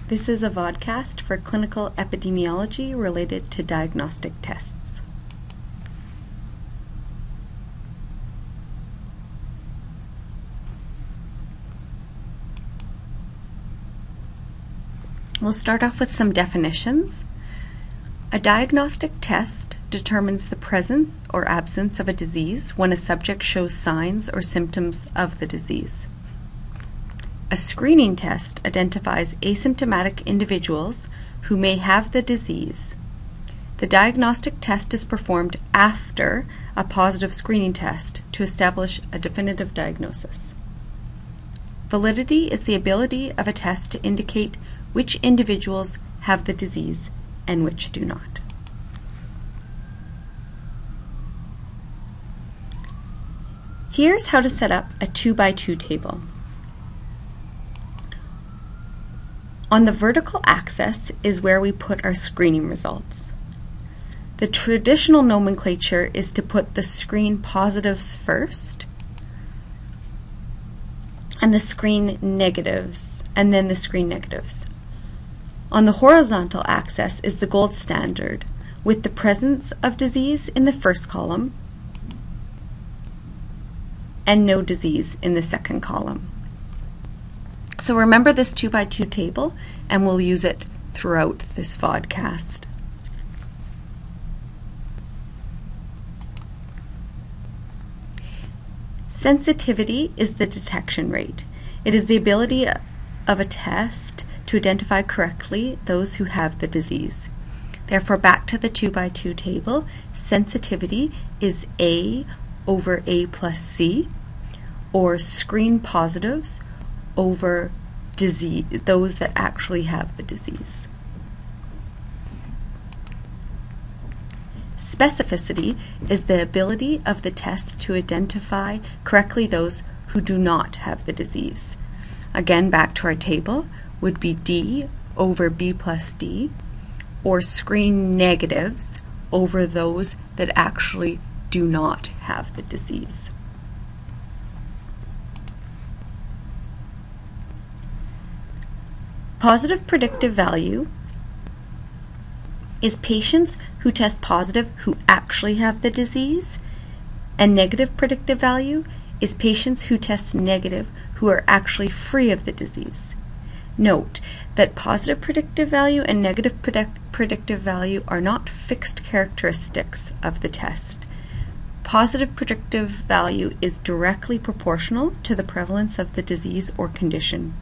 This is a vodcast for clinical epidemiology related to diagnostic tests. We'll start off with some definitions. A diagnostic test determines the presence or absence of a disease when a subject shows signs or symptoms of the disease. A screening test identifies asymptomatic individuals who may have the disease. The diagnostic test is performed after a positive screening test to establish a definitive diagnosis. Validity is the ability of a test to indicate which individuals have the disease and which do not. Here's how to set up a 2x2 table. On the vertical axis is where we put our screening results. The traditional nomenclature is to put the screen positives first, and the screen negatives, and then the screen negatives. On the horizontal axis is the gold standard, with the presence of disease in the first column and no disease in the second column. So remember this 2x2 table, and we'll use it throughout this vodcast. Sensitivity is the detection rate. It is the ability of a test to identify correctly those who have the disease. Therefore, back to the 2x2 table, sensitivity is A over A plus C, or screen positives over disease, those that actually have the disease. Specificity is the ability of the test to identify correctly those who do not have the disease. Again, back to our table, would be D over B plus D, or screen negatives over those that actually do not have the disease. Positive predictive value is patients who test positive who actually have the disease, and negative predictive value is patients who test negative who are actually free of the disease. Note that positive predictive value and negative predictive value are not fixed characteristics of the test. Positive predictive value is directly proportional to the prevalence of the disease or condition.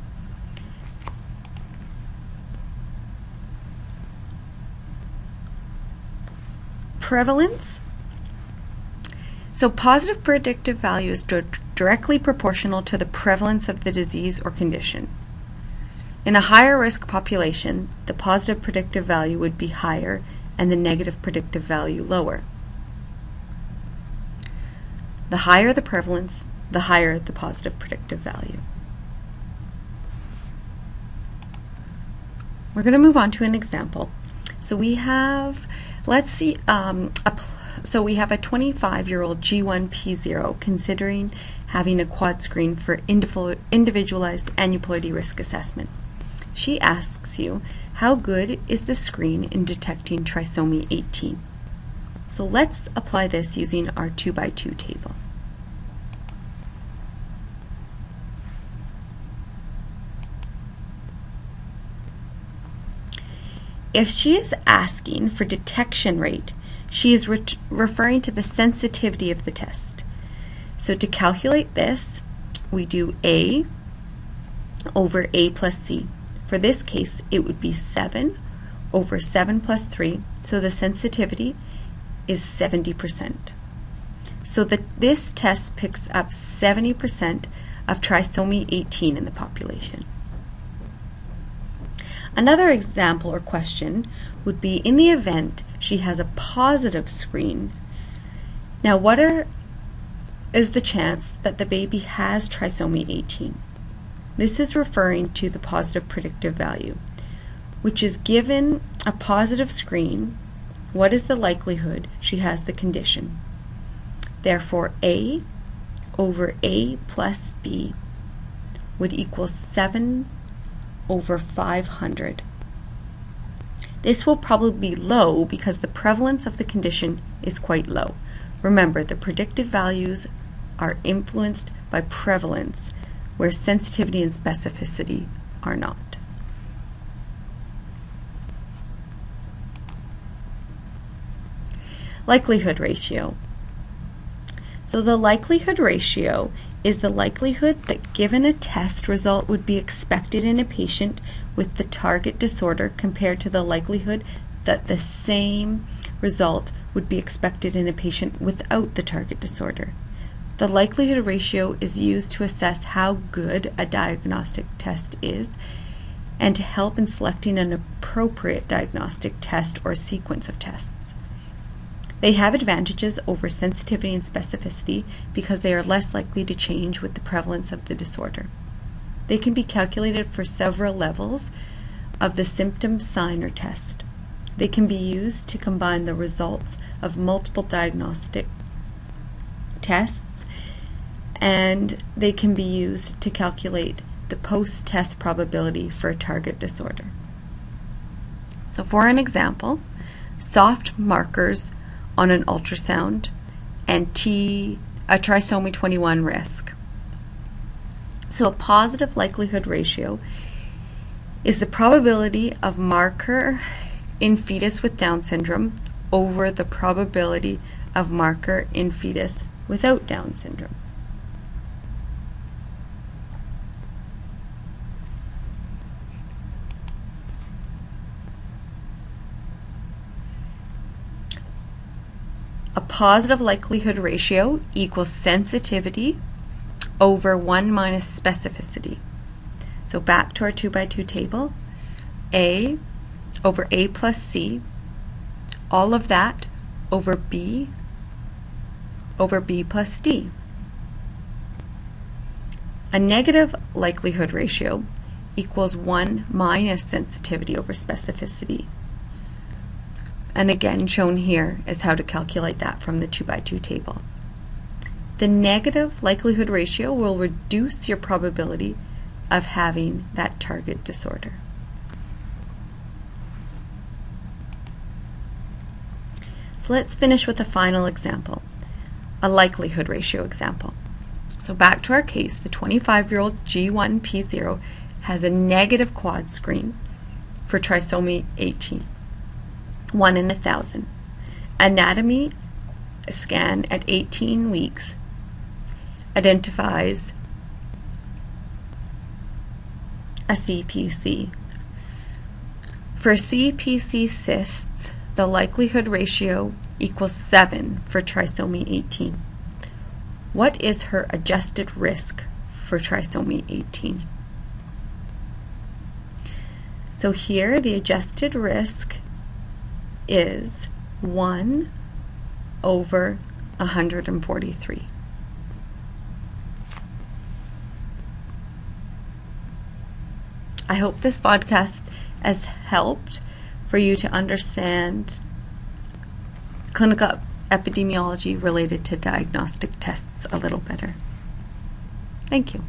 Prevalence. So positive predictive value is directly proportional to the prevalence of the disease or condition. In a higher risk population, the positive predictive value would be higher and the negative predictive value lower. The higher the prevalence, the higher the positive predictive value. We're going to move on to an example. So we have, let's see, so we have a 25-year-old G1P0 considering having a quad screen for individualized aneuploidy risk assessment. She asks you, how good is the screen in detecting trisomy 18? So let's apply this using our 2x2 table. If she is asking for detection rate, she is referring to the sensitivity of the test. So to calculate this, we do A over A plus C. For this case, it would be 7 over 7 plus 3, so the sensitivity is 70%. So this test picks up 70% of trisomy 18 in the population. Another example or question would be, in the event she has a positive screen, now what is the chance that the baby has trisomy 18? This is referring to the positive predictive value, which is given a positive screen, what is the likelihood she has the condition? Therefore, A over A plus B would equal 7 over 500. This will probably be low because the prevalence of the condition is quite low. Remember, the predicted values are influenced by prevalence, where sensitivity and specificity are not. Likelihood ratio. So the likelihood ratio is the likelihood that given a test result would be expected in a patient with the target disorder compared to the likelihood that the same result would be expected in a patient without the target disorder. The likelihood ratio is used to assess how good a diagnostic test is and to help in selecting an appropriate diagnostic test or sequence of tests. They have advantages over sensitivity and specificity because they are less likely to change with the prevalence of the disorder. They can be calculated for several levels of the symptom, sign, or test. They can be used to combine the results of multiple diagnostic tests, and they can be used to calculate the post-test probability for a target disorder. So for an example, soft markers on an ultrasound and a trisomy 21 risk. So a positive likelihood ratio is the probability of marker in fetus with Down syndrome over the probability of marker in fetus without Down syndrome. A positive likelihood ratio equals sensitivity over 1 minus specificity. So back to our 2x2 table, A over A plus C, all of that over B plus D. A negative likelihood ratio equals 1 minus sensitivity over specificity. And again, shown here is how to calculate that from the 2x2 table. The negative likelihood ratio will reduce your probability of having that target disorder. So let's finish with a final example, a likelihood ratio example. So back to our case, the 25-year-old G1P0 has a negative quad screen for trisomy 18. 1 in 1,000. Anatomy scan at 18 weeks identifies a CPC. For CPC cysts, the likelihood ratio equals 7 for trisomy 18. What is her adjusted risk for trisomy 18? So here the adjusted risk is 1 over 143. I hope this podcast has helped for you to understand clinical epidemiology related to diagnostic tests a little better. Thank you.